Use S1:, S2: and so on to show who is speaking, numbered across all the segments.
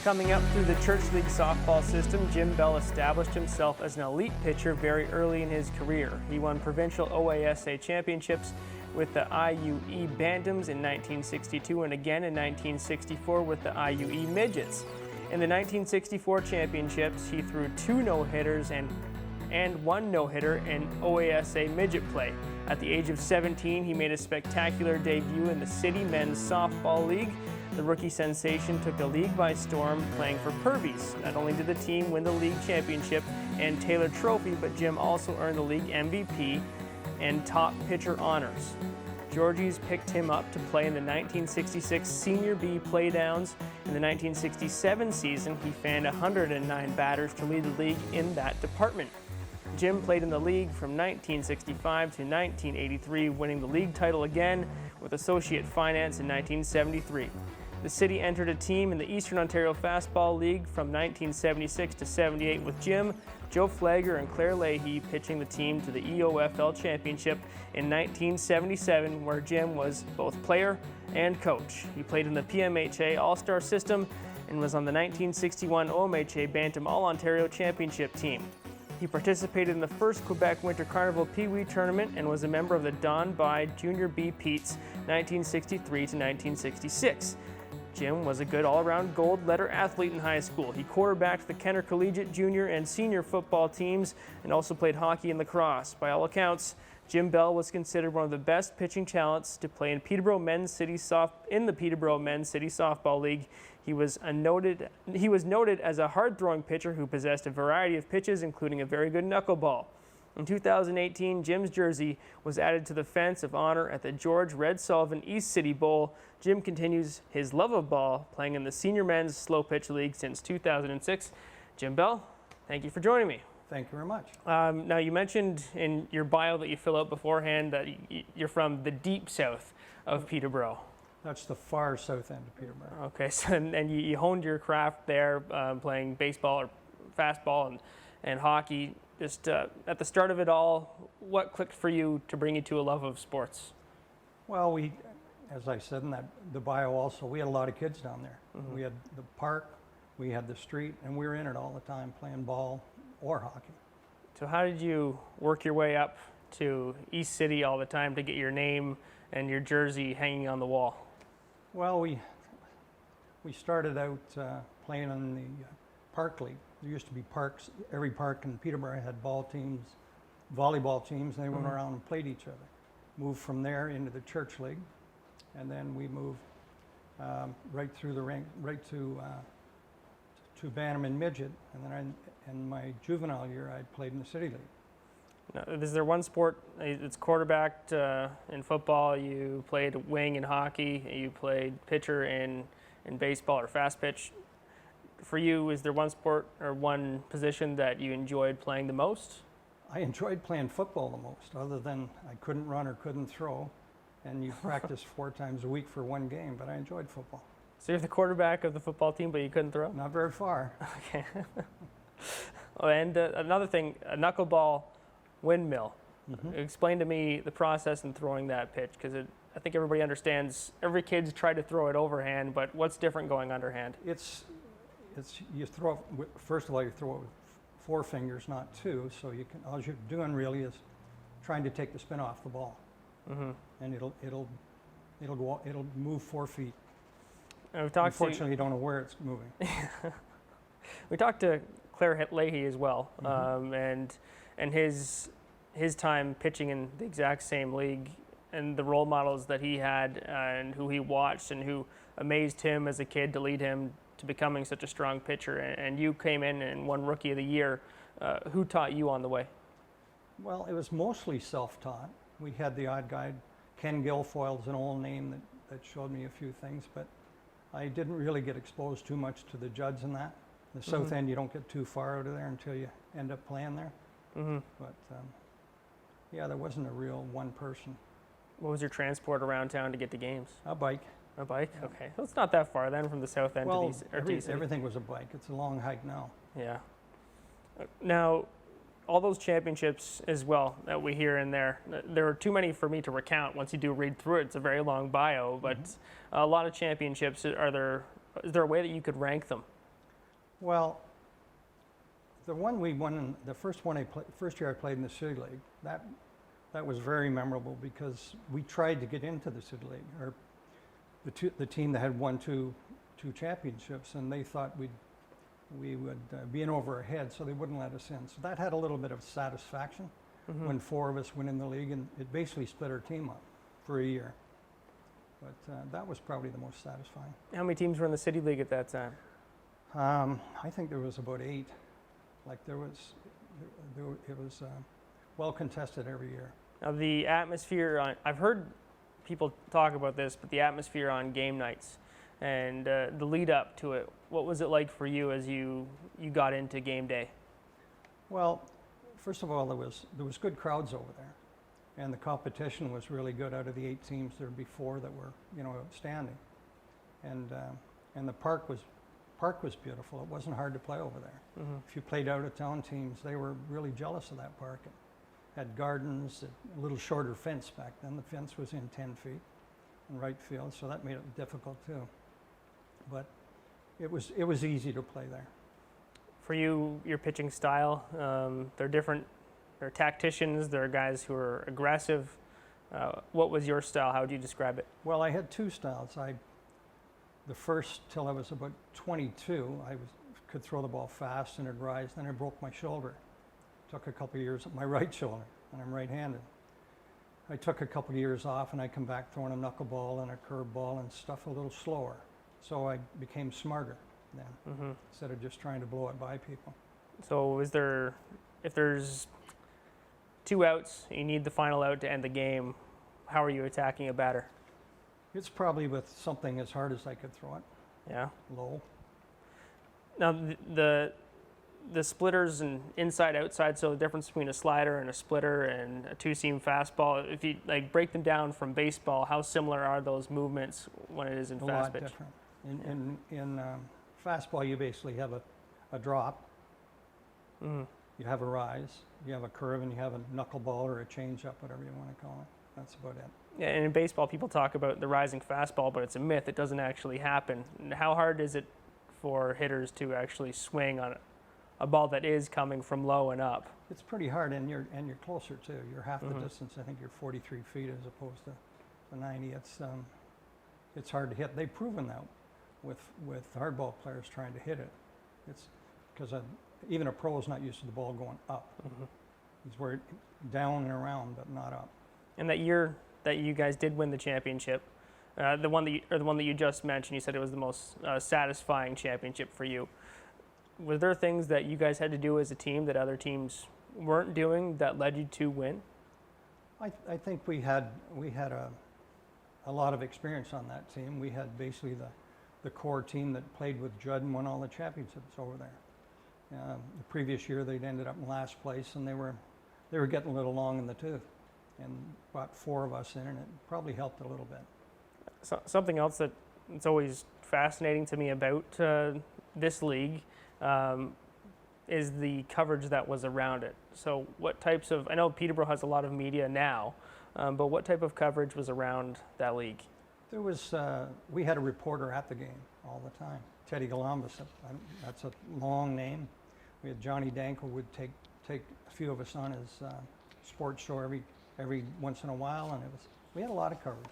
S1: Coming up through the Church League softball system, Jim Bell established himself as an elite pitcher very early in his career. He won provincial OASA championships with the IUE Bantams in 1962 and again in 1964 with the IUE Midgets. In the 1964 championships, he threw 2 no-hitters and 1 no-hitter in OASA midget play. At the age of 17, he made a spectacular debut in the City Men's Softball League. The rookie sensation took the league by storm, playing for Purvies. Not only did the team win the league championship and Taylor Trophy, but Jim also earned the league MVP and top pitcher honors. Georgies picked him up to play in the 1966 Senior B playdowns. In the 1967 season, he fanned 109 batters to lead the league in that department. Jim played in the league from 1965 to 1983, winning the league title again with Associate Finance in 1973. The city entered a team in the Eastern Ontario Fastball League from 1976 to 78 with Jim, Joe Flagger, and Claire Leahy pitching the team to the EOFL Championship in 1977, where Jim was both player and coach. He played in the PMHA All-Star system and was on the 1961 OMHA Bantam All-Ontario Championship team. He participated in the first Quebec Winter Carnival Pee Wee tournament and was a member of the Don By Junior B Pete's 1963 to 1966. Jim was a good all-around gold letter athlete in high school. He quarterbacked the Kenner Collegiate Junior and Senior football teams and also played hockey and lacrosse. By all accounts, Jim Bell was considered one of the best pitching talents to play in the Peterborough Men's City Softball League. He was noted as a hard-throwing pitcher who possessed a variety of pitches, including a very good knuckleball. In 2018, Jim's jersey was added to the fence of honor at the George Red Sullivan East City Bowl. Jim continues his love of ball, playing in the Senior Men's Slow Pitch League since 2006. Jim Bell, thank you for joining me.
S2: Thank you very much.
S1: Now, you mentioned in your bio that you fill out beforehand that you're from the deep south of Peterborough.
S2: That's the far south end of Peterborough.
S1: Okay, so and you honed your craft there, playing baseball or fastball and hockey. Just at the start of it all, what clicked for you to bring you to a love of sports?
S2: Well, as I said in the bio also, we had a lot of kids down there. Mm-hmm. We had the park, we had the street, and we were in it all the time playing ball or hockey.
S1: So how did you work your way up to East City all the time to get your name and your jersey hanging on the wall?
S2: Well, we started out playing in the park league. There used to be parks. Every park in Peterborough had ball teams, volleyball teams, and they went around and played each other. Moved from there into the church league, and then we moved right through the rank, right to Bantam and midget, and then in my juvenile year, I played in the city league.
S1: Now, is there one sport? It's quarterbacked in football. You played wing in hockey. You played pitcher in baseball or fast pitch. For you, is there one sport or one position that you enjoyed playing the most?
S2: I enjoyed playing football the most, other than I couldn't run or couldn't throw, and you practice 4 times a week for one game, but I enjoyed football.
S1: So you're the quarterback of the football team, but you couldn't throw?
S2: Not very far.
S1: Okay. Oh, and another thing, a knuckleball windmill. Mm-hmm. Explain to me the process in throwing that pitch, because I think everybody understands, every kid's tried to throw it overhand, but what's different going underhand?
S2: You throw it, first of all, you throw it with 4 fingers, not 2, so you can, all you're doing really is trying to take the spin off the ball. Mm-hmm. And it'll move 4 feet. Unfortunately, you don't know where it's moving.
S1: We talked to Claire Leahy as well, mm-hmm. and his time pitching in the exact same league, and the role models that he had and who he watched and who amazed him as a kid to lead him to becoming such a strong pitcher. And you came in and won Rookie of the Year. Who taught you on the way?
S2: Well, it was mostly self-taught. We had the odd guy. Ken Guilfoyle's an old name that showed me a few things, but I didn't really get exposed too much to the Judds and that. The mm-hmm. south end, you don't get too far out of there until you end up playing there. Mm-hmm. But yeah, there wasn't a real one person.
S1: What was your transport around town to get to games?
S2: A bike.
S1: A bike? Yeah. Okay. So it's not that far then from the south end to the east.
S2: Everything was a bike. It's a long hike now.
S1: Yeah. Now, all those championships as well that we hear in there are too many for me to recount. Once you do read through it, it's a very long bio, but mm-hmm. a lot of championships. Is there a way that you could rank them?
S2: Well, the one we won, the first one first year I played in the City League, that was very memorable because we tried to get into the City League, or the team that had won two championships, and they thought we would be in over our head, so they wouldn't let us in. So that had a little bit of satisfaction when 4 of us went in the league, and it basically split our team up for a year. But that was probably the most satisfying.
S1: How many teams were in the City League at that time?
S2: I think there was about 8. Like it was well contested every year.
S1: Now the atmosphere I've heard people talk about this, but the atmosphere on game nights and the lead up to it, what was it like for you as you got into game day?
S2: Well, first of all, there was good crowds over there, and the competition was really good. Out of the 8 teams there before that were outstanding, and the park was beautiful. It wasn't hard to play over there. If you played out of town teams, they were really jealous of that park. It had gardens, a little shorter fence back then. The fence was in 10 feet in right field, so that made it difficult too. But it was easy to play there.
S1: For you, your pitching style, they're different. There are tacticians, there are guys who are aggressive. What was your style? How would you describe it?
S2: Well, I had 2 styles. The first, till I was about 22, could throw the ball fast and it'd rise. Then I broke my shoulder. Took a couple of years at my right shoulder, and I'm right-handed. I took a couple of years off, and I come back throwing a knuckleball and a curveball and stuff a little slower. So I became smarter then, instead of just trying to blow it by people.
S1: So if there's 2 outs, you need the final out to end the game, how are you attacking a batter?
S2: It's probably with something as hard as I could throw it.
S1: Yeah.
S2: Low.
S1: Now the splitters and inside outside, so the difference between a slider and a splitter and a 2-seam fastball, if you break them down from baseball, how similar are those movements when it is in fast pitch?
S2: A lot different. In fastball, you basically have a drop. You have a rise, you have a curve, and you have a knuckleball or a changeup, whatever you want to call it. That's about it.
S1: Yeah, and in baseball, people talk about the rising fastball, but it's a myth. It doesn't actually happen. How hard is it for hitters to actually swing on a ball that is coming from low and up?
S2: It's pretty hard, and you're closer too. You're half the distance. I think you're 43 feet as opposed to the 90. It's hard to hit. They've proven that with hardball players trying to hit it. It's because even a pro is not used to the ball going up. It's where down and around, but not up.
S1: And that year that you guys did win the championship, the one that you just mentioned, you said it was the most satisfying championship for you. Were there things that you guys had to do as a team that other teams weren't doing that led you to win?
S2: I think we had a lot of experience on that team. We had basically the core team that played with Judd and won all the championships over there. The previous year they'd ended up in last place, and they were getting a little long in the tooth, and brought 4 of us in, and it probably helped a little bit.
S1: So, something else that's always fascinating to me about this league is the coverage that was around it. So what types of, I know Peterborough has a lot of media now, but what type of coverage was around that league?
S2: There was, we had a reporter at the game all the time. Teddy Galambas, that's a long name. We had Johnny Danko would take a few of us on his sports show every once in a while, and we had a lot of coverage.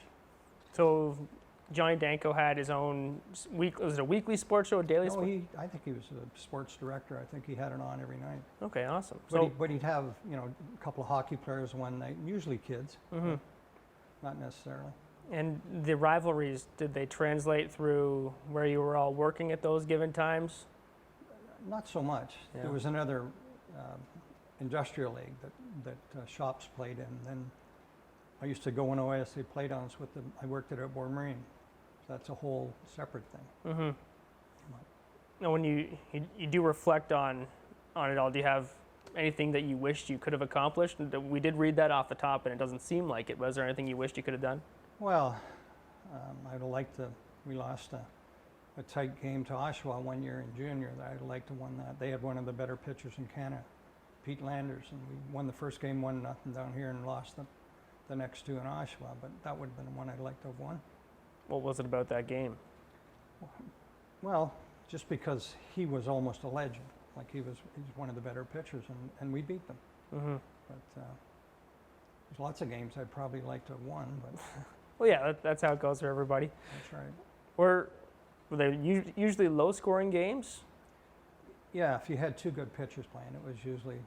S1: So Johnny Danko had his own was it a weekly sports show, a daily?
S2: No, I think he was a sports director. I think he had it on every night.
S1: Okay, awesome.
S2: But he'd have a couple of hockey players one night, usually kids, not necessarily.
S1: And the rivalries, did they translate through where you were all working at those given times?
S2: Not so much.
S1: Yeah.
S2: There was another industrial league that shops played in. Then I used to go in OSA playdowns with them. I worked at Outboard Marine. So that's a whole separate thing.
S1: Now, when you do reflect on it all, do you have anything that you wished you could have accomplished? We did read that off the top, and it doesn't seem like it. Was there anything you wished you could have done?
S2: Well, I'd have liked to. We lost a tight game to Oshawa one year in junior. I'd have liked to have won that. They had one of the better pitchers in Canada, Pete Landers, and we won the first game 1-0 down here and lost the next 2 in Oshawa. But that would have been one I'd like to have won.
S1: What was it about that game?
S2: Well, just because he was almost a legend. Like he's one of the better pitchers, and we beat them.
S1: Mm-hmm.
S2: But there's lots of games I'd probably like to have won, but
S1: Well, yeah, that's how it goes for everybody.
S2: that's right.
S1: Were they usually low-scoring games?
S2: Yeah, if you had two good pitchers playing, it was usually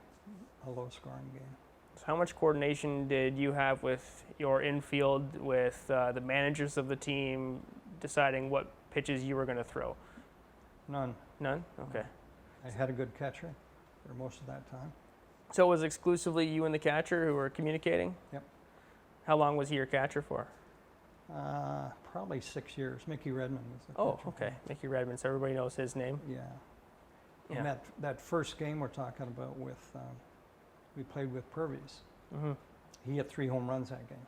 S2: a low-scoring game.
S1: So how much coordination did you have with your infield, with the managers of the team, deciding what pitches you were going to throw?
S2: None.
S1: None? Okay.
S2: I had a good catcher for most of that time.
S1: So it was exclusively you and the catcher who were communicating?
S2: Yep.
S1: How long was he your catcher for?
S2: Probably 6 years. Mickey Redmond was the
S1: Oh,
S2: catcher.
S1: okay. Mickey Redmond, so everybody knows his name.
S2: Yeah.
S1: Yeah.
S2: And that first game we're talking about with, we played with Purvis.
S1: Mm-hmm.
S2: He hit 3 home runs that game.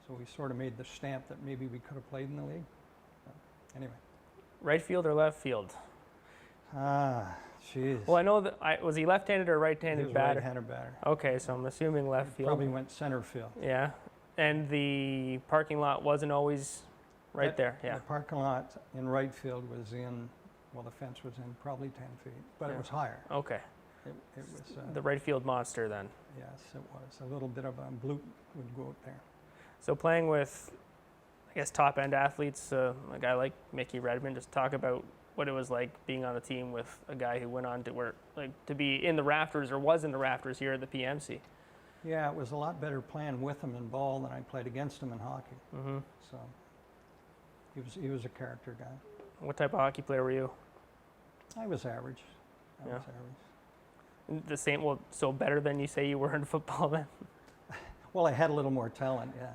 S2: So we sort of made the stamp that maybe we could have played in the league. But anyway.
S1: Right field or left field?
S2: Jeez.
S1: Well, I know that was he left-handed or
S2: He
S1: right-handed
S2: was
S1: batter?
S2: right-handed batter.
S1: Okay, so I'm assuming left field.
S2: Probably went center field.
S1: Yeah, and the parking lot wasn't always right there. Yeah.
S2: The parking lot in right field was in, well, the fence was in probably 10 feet, but
S1: Yeah.
S2: it was higher.
S1: Okay.
S2: It was,
S1: The right field monster then.
S2: yes, it was. A little bit of a bloop would go out there.
S1: So playing with, I guess, top-end athletes, a guy like Mickey Redmond, just talk about what it was like being on the team with a guy who went on to work, like to be in the rafters or was in the rafters here at the PMC.
S2: Yeah, it was a lot better playing with him in ball than I played against him in hockey.
S1: Mm-hmm.
S2: So he was a character guy.
S1: What type of hockey player were you?
S2: I was average. I
S1: Yeah.
S2: was average.
S1: The same, well, so better than you say you were in football then?
S2: Well, I had a little more talent, yeah.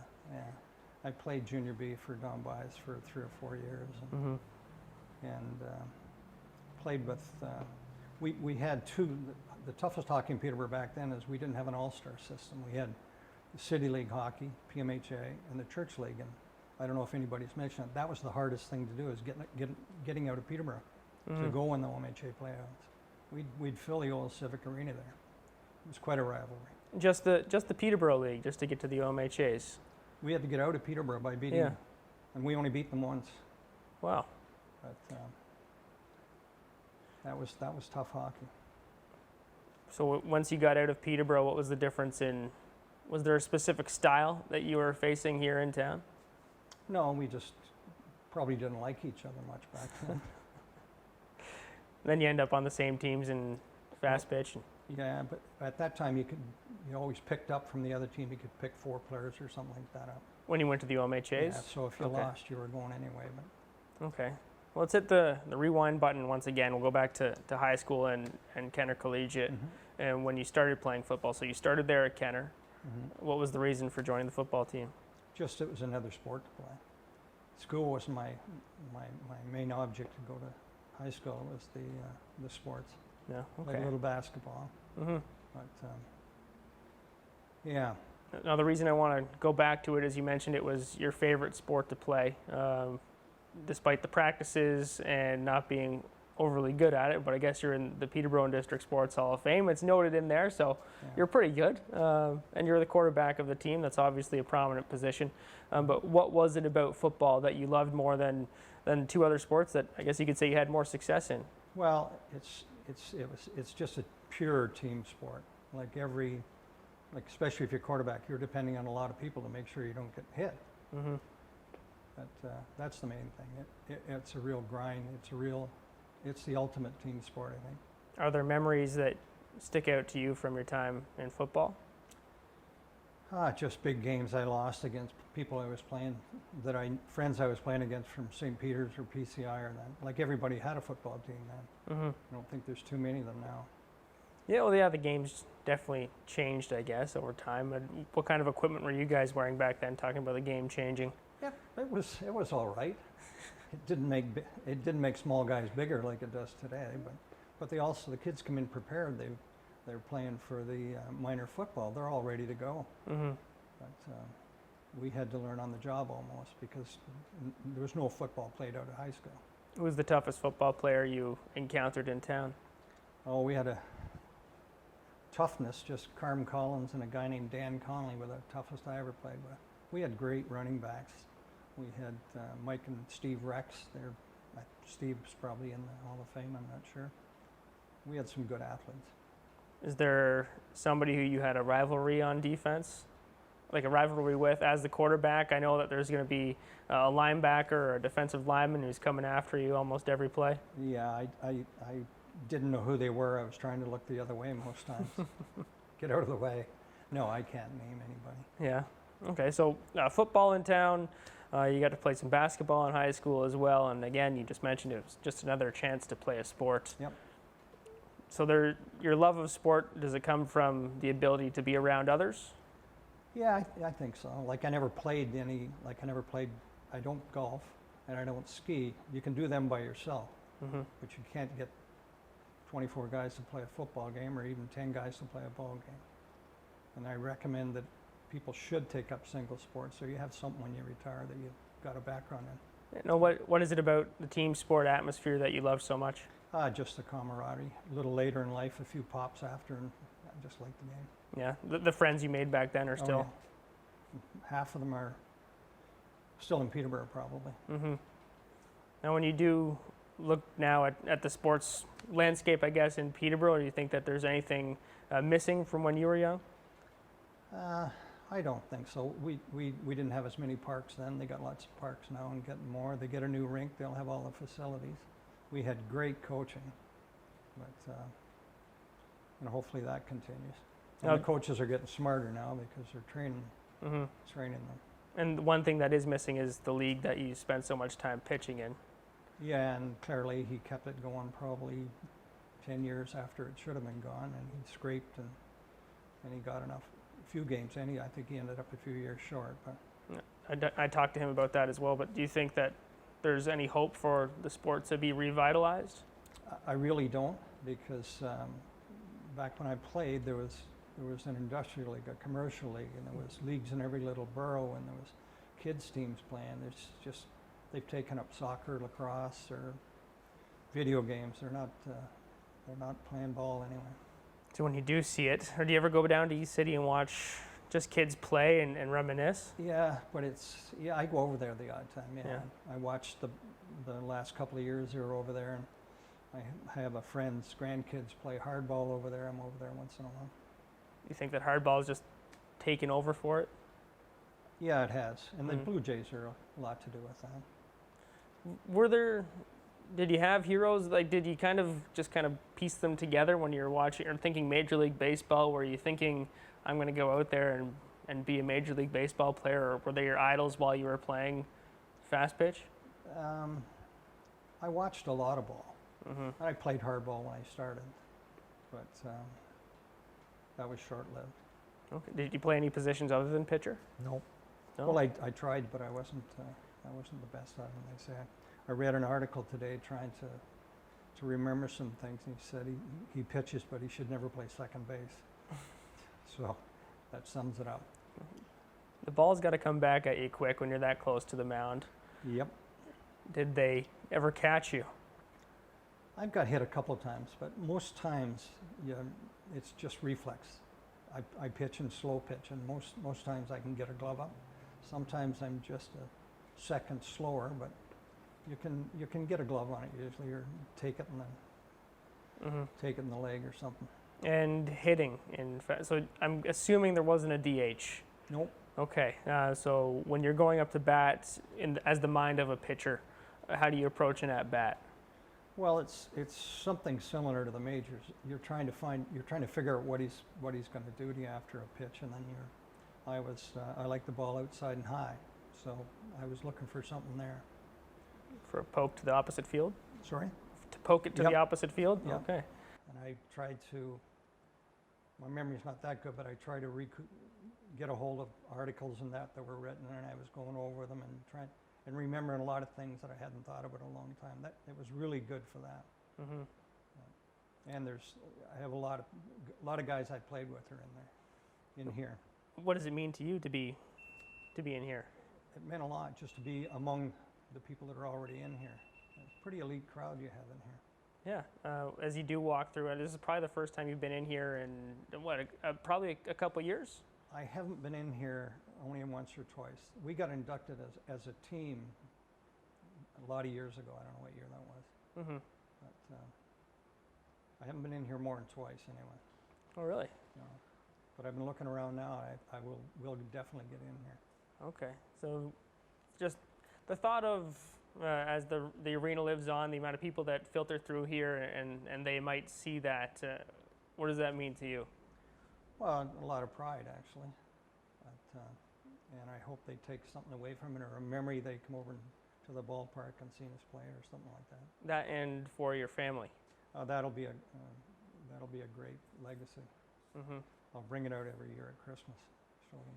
S2: I played junior B for Don Bias for 3 or 4 years,
S1: Mm-hmm.
S2: and played with. We had two. The toughest hockey in Peterborough back then is we didn't have an all-star system. We had the City League hockey, PMHA, and the Church League. And I don't know if anybody's mentioned it. That was the hardest thing to do, is getting out of Peterborough to go in the OMHA playoffs. We'd fill the old Civic Arena there. It was quite a rivalry.
S1: Just the Peterborough League, just to get to the OMHAs.
S2: We had to get out of Peterborough by beating
S1: Yeah.
S2: them, and we only beat them once.
S1: Wow.
S2: But that was tough hockey.
S1: So once you got out of Peterborough, what was the difference in? Was there a specific style that you were facing here in town?
S2: No, we just probably didn't like each other much back then.
S1: Then you end up on the same teams in fast pitch.
S2: Yeah, but at that time you always picked up from the other team. You could pick 4 players or something like that up.
S1: When you went to the OMHAs?
S2: Yeah, so if you
S1: Okay.
S2: lost, you were going anyway. But
S1: Okay. Well, let's hit the rewind button once again. We'll go back to high school and Kenner Collegiate and when you started playing football. So you started there at Kenner. What was the reason for joining the football team?
S2: just it was another sport to play. School wasn't my main object to go to high school. It was the sports.
S1: Yeah.
S2: Played
S1: Okay.
S2: a little basketball,
S1: Mm-hmm.
S2: but yeah.
S1: Now, the reason I want to go back to it is you mentioned it was your favorite sport to play, despite the practices and not being overly good at it. But I guess you're in the Peterborough District Sports Hall of Fame. It's noted in there, so
S2: Yeah.
S1: you're pretty good. And you're the quarterback of the team. That's obviously a prominent position. But what was it about football that you loved more than 2 other sports that I guess you could say you had more success in?
S2: Well, it's just a pure team sport. Like especially if you're quarterback, you're depending on a lot of people to make sure you don't get hit.
S1: Mm-hmm.
S2: But that's the main thing. It's a real grind. It's the ultimate team sport, I think.
S1: Are there memories that stick out to you from your time in football?
S2: Just big games I lost against people I was playing, friends I was playing against from St. Peter's or PCI or that. Like everybody had a football team then.
S1: Mm-hmm.
S2: I don't think there's too many of them now.
S1: Yeah, well, yeah, the game's definitely changed, I guess, over time. And what kind of equipment were you guys wearing back then? Talking about the game changing.
S2: Yeah, it was all right. It didn't make small guys bigger like it does today, but the kids come in prepared. They're playing for the minor football. They're all ready to go.
S1: Mm-hmm.
S2: But we had to learn on the job almost because there was no football played out of high school.
S1: Who was the toughest football player you encountered in town?
S2: Oh, we had a toughness, just Carm Collins and a guy named Dan Connolly were the toughest I ever played with. We had great running backs. We had Mike and Steve Rex. They're Steve's probably in the Hall of Fame, I'm not sure. We had some good athletes.
S1: Is there somebody who you had a rivalry on defense? Like a rivalry with as the quarterback? I know that there's going to be a linebacker or a defensive lineman who's coming after you almost every play.
S2: Yeah, I didn't know who they were. I was trying to look the other way most times. Get out of the way. No, I can't name anybody.
S1: Yeah. Okay, so football in town. You got to play some basketball in high school as well. And again, you just mentioned it was just another chance to play a sport.
S2: Yep.
S1: So your love of sport, does it come from the ability to be around others?
S2: Yeah, I think so. Like I don't golf and I don't ski. You can do them by yourself, but you can't get 24 guys to play a football game or even 10 guys to play a ball game. And I recommend that people should take up single sports so you have something when you retire that you've got a background in.
S1: You know, what is it about the team sport atmosphere that you love so much?
S2: Just the camaraderie. A little later in life, a few pops after, and I just like the game.
S1: Yeah, the friends you made back then are still...
S2: Oh, yeah. Half of them are still in Peterborough, probably.
S1: Now, when you do look now at the sports landscape, I guess, in Peterborough, do you think that there's anything missing from when you were young?
S2: I don't think so. We didn't have as many parks then. They got lots of parks now and getting more. They get a new rink, they'll have all the facilities. We had great coaching, but and hopefully that continues. And the coaches are getting smarter now because they're training them.
S1: And one thing that is missing is the league that you spent so much time pitching in.
S2: Yeah, and clearly he kept it going probably 10 years after it should have been gone, and he scraped and he got enough, a few games in. I think he ended up a few years short. But
S1: I talked to him about that as well, but do you think that there's any hope for the sport to be revitalized?
S2: I really don't, because back when I played, there was an industrial league, a commercial league, and there was leagues in every little borough, and there was kids teams playing. It's just, they've taken up soccer, lacrosse, or video games. They're not playing ball anyway.
S1: So when you do see it, or do you ever go down to East City and watch just kids play and reminisce?
S2: Yeah, but I go over there the odd time. Yeah. I watched the last couple of years they were over there, and I have a friend's grandkids play hardball over there. I'm over there once in a while.
S1: You think that hardball is just taken over for it?
S2: Yeah, it has, and the Blue Jays are a lot to do with that. Did you have heroes? Like, did you kind of piece them together when you were watching or thinking Major League Baseball? Were you thinking, I'm going to go out there and be a Major League Baseball player, or were they your idols while you were playing fast pitch? I watched a lot of ball. I played hardball when I started, but that was short-lived.
S1: Okay. Did you play any positions other than pitcher?
S2: Nope.
S1: No?
S2: Well, I tried, but I wasn't the best at it, they say. I read an article today trying to remember some things. He said he pitches, but he should never play second base. So that sums it up.
S1: The ball's got to come back at you quick when you're that close to the mound.
S2: Yep.
S1: Did they ever catch you?
S2: I've got hit a couple of times, but most times it's just reflex. I pitch and slow pitch, and most times I can get a glove up. Sometimes I'm just a second slower, but you can get a glove on it usually, or take it in the leg or something.
S1: And hitting, so I'm assuming there wasn't a DH.
S2: Nope.
S1: Okay, so when you're going up to bat as the mind of a pitcher, how do you approach an at bat?
S2: Well, it's something similar to the majors. You're trying to figure out what he's going to do to you after a pitch, and then I like the ball outside and high, so I was looking for something there.
S1: For a poke to the opposite field?
S2: Sorry?
S1: To poke it to the opposite field?
S2: Yep.
S1: Okay.
S2: And I tried to, my memory's not that good, but I tried to get a hold of articles and that were written, and I was going over them and remembering a lot of things that I hadn't thought about in a long time. It was really good for that. And I have a lot of guys I played with are in here.
S1: What does it mean to you to be in here?
S2: It meant a lot just to be among the people that are already in here. It's a pretty elite crowd you have in here.
S1: Yeah, as you do walk through it, this is probably the first time you've been in here in probably a couple years?
S2: I haven't been in here only once or twice. We got inducted as a team a lot of years ago. I don't know what year that was.
S1: Mm-hmm.
S2: But I haven't been in here more than twice anyway.
S1: Oh, really?
S2: You know. But I've been looking around now. I will definitely get in here.
S1: Okay. So just the thought of, as the arena lives on, the amount of people that filter through here and they might see that, what does that mean to you?
S2: Well, a lot of pride, actually. But, and I hope they take something away from it, or a memory they come over to the ballpark and see us play, or something like that.
S1: That and for your family.
S2: That'll be a great legacy.
S1: Mm-hmm.
S2: I'll bring it out every year at Christmas. Show them.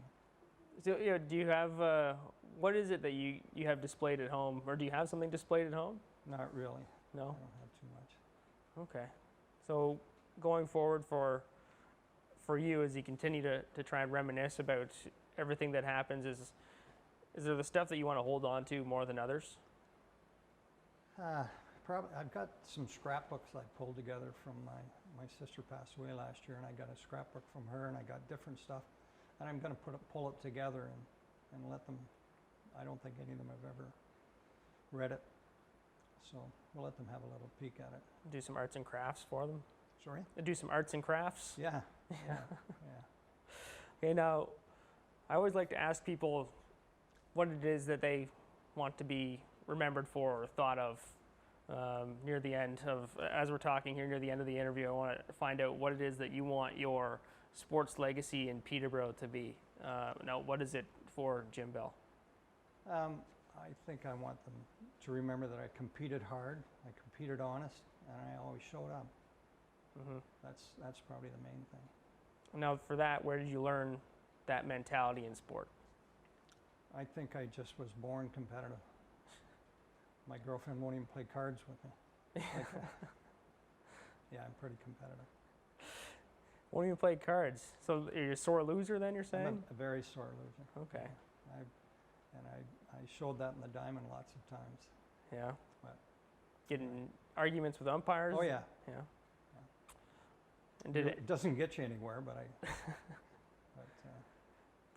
S1: So, do you have, what is it that you have displayed at home, or do you have something displayed at home?
S2: Not really. I
S1: No?
S2: don't have too much.
S1: Okay. So going forward for you, as you continue to try and reminisce about everything that happens, is there the stuff that you want to hold on to more than others?
S2: Probably. I've got some scrapbooks I pulled together from my sister passed away last year, and I got a scrapbook from her, and I got different stuff, and I'm going to pull it together and let them. I don't think any of them have ever read it, so we'll let them have a little peek at it.
S1: Do some arts and crafts for them?
S2: Sorry?
S1: Do some arts and crafts?
S2: Yeah. Yeah.
S1: Okay, now, I always like to ask people what it is that they want to be remembered for or thought of near the end of, as we're talking here near the end of the interview. I want to find out what it is that you want your sports legacy in Peterborough to be. Now, what is it for Jim Bell?
S2: I think I want them to remember that I competed hard, I competed honest, and I always showed up.
S1: Mm-hmm.
S2: That's probably the main thing.
S1: Now, for that, where did you learn that mentality in sport?
S2: I think I just was born competitive. My girlfriend won't even play cards with me. Yeah, I'm pretty competitive.
S1: Won't even play cards. So you're a sore loser then, you're saying?
S2: I'm a very sore loser.
S1: Okay.
S2: I showed that in the diamond lots of times.
S1: Yeah.
S2: But,
S1: getting arguments with umpires?
S2: Oh, yeah.
S1: Yeah. And
S2: It doesn't get you anywhere, but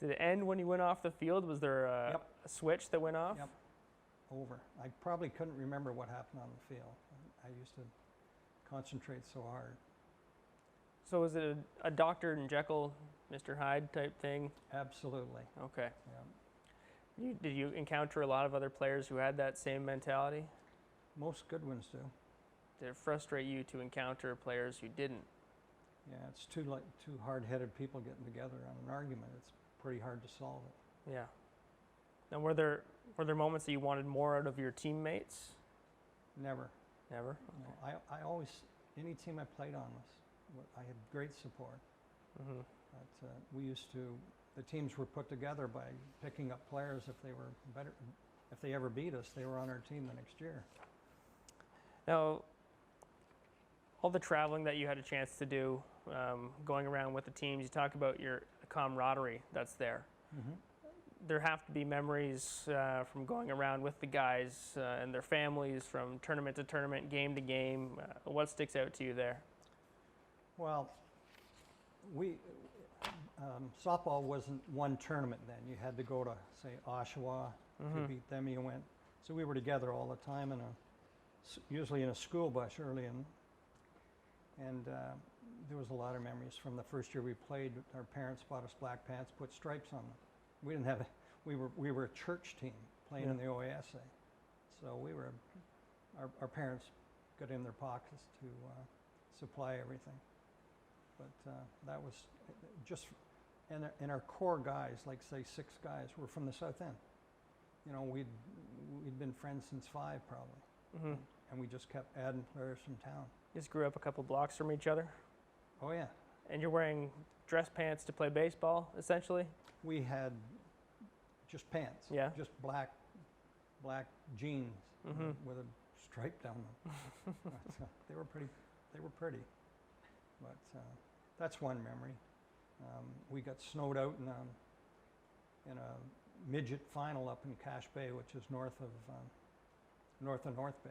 S1: did it end when you went off the field? Was there a switch that went off?
S2: Yep. Over. I probably couldn't remember what happened on the field. I used to concentrate so hard.
S1: So was it a Dr. Jekyll, Mr. Hyde type thing?
S2: Absolutely.
S1: Okay.
S2: Yeah.
S1: Did you encounter a lot of other players who had that same mentality?
S2: Most good ones do.
S1: Did it frustrate you to encounter players who didn't?
S2: Yeah, it's two hard-headed people getting together on an argument. It's pretty hard to solve it.
S1: Yeah. Now, were there moments that you wanted more out of your teammates?
S2: Never.
S1: Never?
S2: Okay. No, I always, any team I played on I had great support.
S1: Mm-hmm.
S2: But the teams were put together by picking up players if they were better. If they ever beat us, they were on our team the next year.
S1: Now, all the traveling that you had a chance to do, going around with the teams, you talk about your camaraderie that's there.
S2: Mm-hmm.
S1: There have to be memories from going around with the guys and their families, from tournament to tournament, game to game. What sticks out to you there?
S2: Well, softball wasn't one tournament then. You had to go to, say, Oshawa to beat them. You went. So we were together all the time, usually in a school bus early in. And there was a lot of memories from the first year we played. Our parents bought us black pants, put stripes on them. We didn't have. We were a church team playing in the OASA, so our parents got in their pockets to supply everything. But that was just, and our core guys, like say 6 guys, were from the South End. You know, we'd been friends since 5 probably, and we just kept adding players from town.
S1: You just grew up a couple blocks from each other?
S2: Oh yeah.
S1: And you're wearing dress pants to play baseball, essentially?
S2: We had just pants.
S1: Yeah.
S2: Just black jeans with a stripe down them. They were pretty. But that's one memory. We got snowed out in a midget final up in Cache Bay, which is north of North Bay.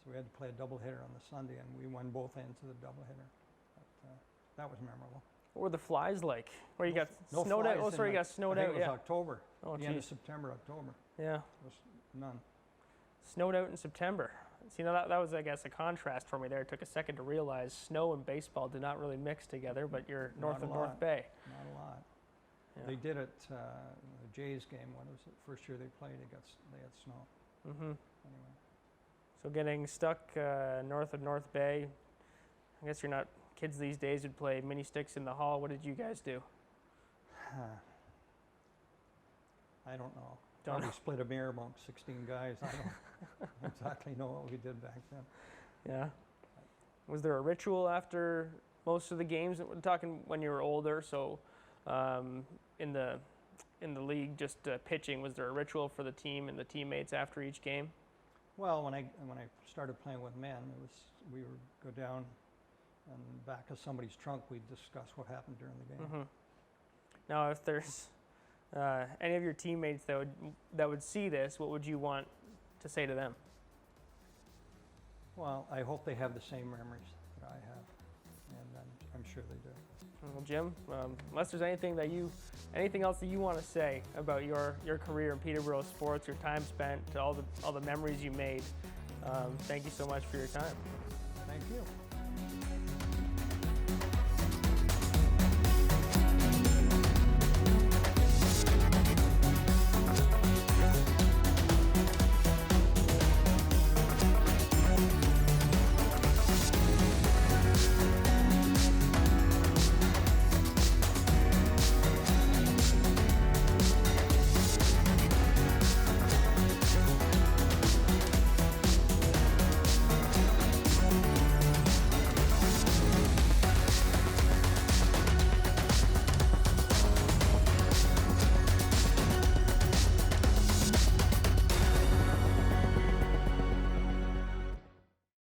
S2: So we had to play a doubleheader on the Sunday, and we won both ends of the doubleheader. But that was memorable.
S1: What were the flies like? Where you got
S2: no
S1: snowed out?
S2: flies
S1: Oh, sorry, you got snowed out.
S2: I think it was October.
S1: Oh,
S2: the end of September, October.
S1: Yeah.
S2: There was none.
S1: Snowed out in September. See, now that was, I guess, a contrast for me there. It took a second to realize snow and baseball did not really mix together, but you're north of North Bay.
S2: Not a lot.
S1: Yeah.
S2: They did it, the Jays game, when it was the first year they played, they had snow.
S1: Mm-hmm.
S2: Anyway.
S1: So getting stuck north of North Bay, I guess you're not, kids these days would play mini sticks in the hall. What did you guys do?
S2: I don't know.
S1: Don't
S2: Probably
S1: know.
S2: split a beer amongst 16 guys. I don't exactly know what we did back then.
S1: Yeah. Was there a ritual after most of the games? We're talking when you were older, so in the league, just pitching. Was there a ritual for the team and the teammates after each game?
S2: Well, when I started playing with men, we would go down and back of somebody's trunk. We'd discuss what happened during the game.
S1: Mm-hmm. Now, if there's any of your teammates that would see this, what would you want to say to them?
S2: Well, I hope they have the same memories that I have, and I'm sure they do.
S1: Well, Jim, unless there's anything else that you want to say about your career in Peterborough sports, your time spent, all the memories you made, thank you so much for your time.
S2: Thank you.